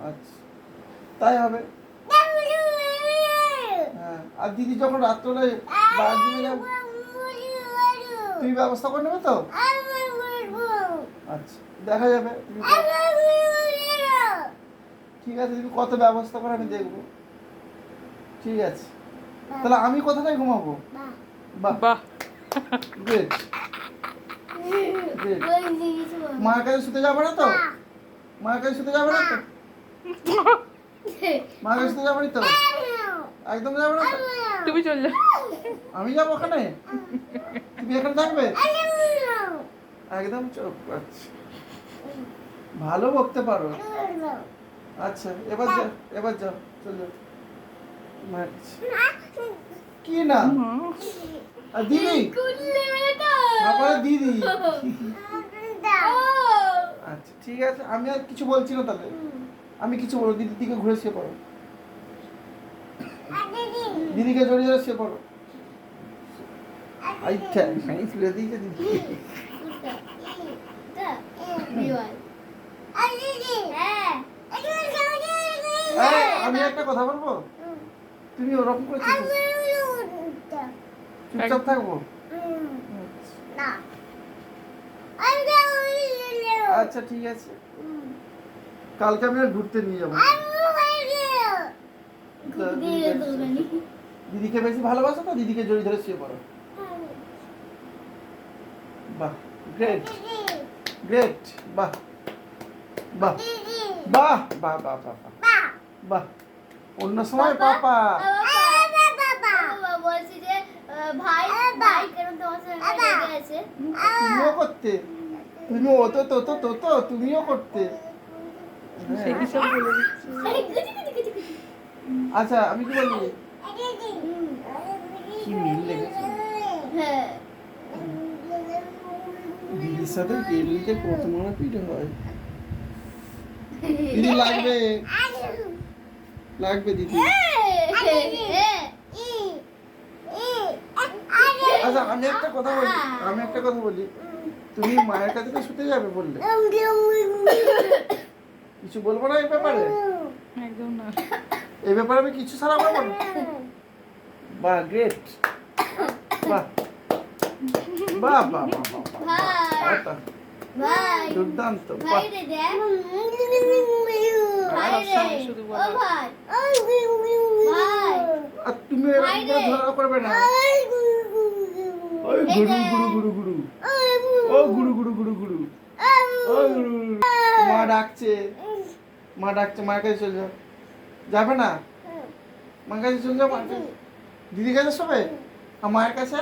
আচ্ছা, তাই হবে। হ্যাঁ, আর দিদি যখন রাত্রে বাথরুমে যাবো তুমি ব্যবস্থা করে নেবে তো? আচ্ছা, দেখা যাবে। ঠিক আছে, তুমি কত ব্যবস্থা করে আমি দেখবো। ঠিক আছে, তাহলে আমি কোথায় ঘুমাবো? বাহ, গ্রেট গ্রেট। মায়ের কাছে শুতে যাবে না তো? মায়ের কাছে শুতে যাবে না তো? মায়ের কাছে শুতে যাবে না তো? একদম যাবে না তো? তুমি চল যাও। আমি যাবো ওখানে? তুমি এখানে থাকবে? একদম চুপ। আচ্ছা, ভালো বকতে পারো। আচ্ছা, এবার যাও, এবার যাও, চল যাও। কি না? আর দিদি, তারপরে দিদি। আচ্ছা, ঠিক আছে, আমি আর কিছু বলছি না তাহলে। আমি কিছু বলবো, দিদির দিকে ঘুরে শুয়ে পড়ো। দিদিকে জড়িয়ে ধরে শুয়ে পড়ো। আচ্ছা, তুলে দিয়েছে দিদি। আমি একটা কথা বলবো, তুমি ওরকম করে চুপচাপ থাকবো। আচ্ছা, ঠিক আছে, কালকে আমি আর ঘুরতে নিয়ে যাবো। দিদিকে বেশি ভালোবাসো তো, দিদিকে জড়িয়ে ধরে শুয়ে পড়ো। বাহ, গ্রেট গ্রেট। বাহ বাহ বাহ বাহ বাহ বাহ বাহ। অন্য সময় পাপা বলছি যে ভাই ভাই কেন তোমার সঙ্গে লেগে আছে? তুমিও করতে, তুমি ও তো তো তো তো তো তুমিও করতে। সে কি সব বলে দিচ্ছে। আচ্ছা, আমি কি বলি, কি মিল লেগেছে হ্যাঁ, দিদির সাথে এমনিতে কত মনে পিঠে হয়। দিদি লাগবে, লাগবে দিদি। আচ্ছা, আমি একটা কথা বলি, তুমি মায়ের কাছে তো শুতে যাবে বললে, কিছু বলবো না এই ব্যাপারে? একদম না। এই ব্যাপারে আমি কিছু ছাড়া বলবো না। বাহ, গ্রেট। বাহ বাহ বাহ বাহ, ভাই দুর্দান্ত। ভাই রে দেখ, ভাই রে, শুধু ও বলো। ভাই ভাই, আর তুমি এরকম করে ঝগড়া করবে না। ওই গুরু গুরু গুরু গুরু, ও গুরু গুরু গুরু গুরু, ও গুরু গুরু। মা ডাকছে, মা ডাকছে, মায়ের কাছে চলে যাও। যাবে না? মায়ের কাছে চলে যাও। মায়ের কাছে, দিদির কাছে শোবে? আর মায়ের কাছে?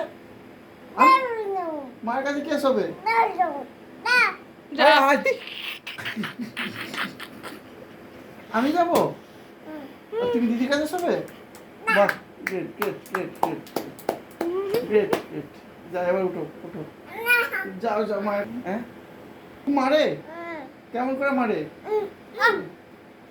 মায়ের কাছে কে শোবে? আমি যাবো? আর তুমি দিদির কাছে শোবে? বাহ, great great great great great great. যাও, এবার উঠো উঠো, যাও যাও। মায়ের, হ্যাঁ মারে? কেমন করে মারে?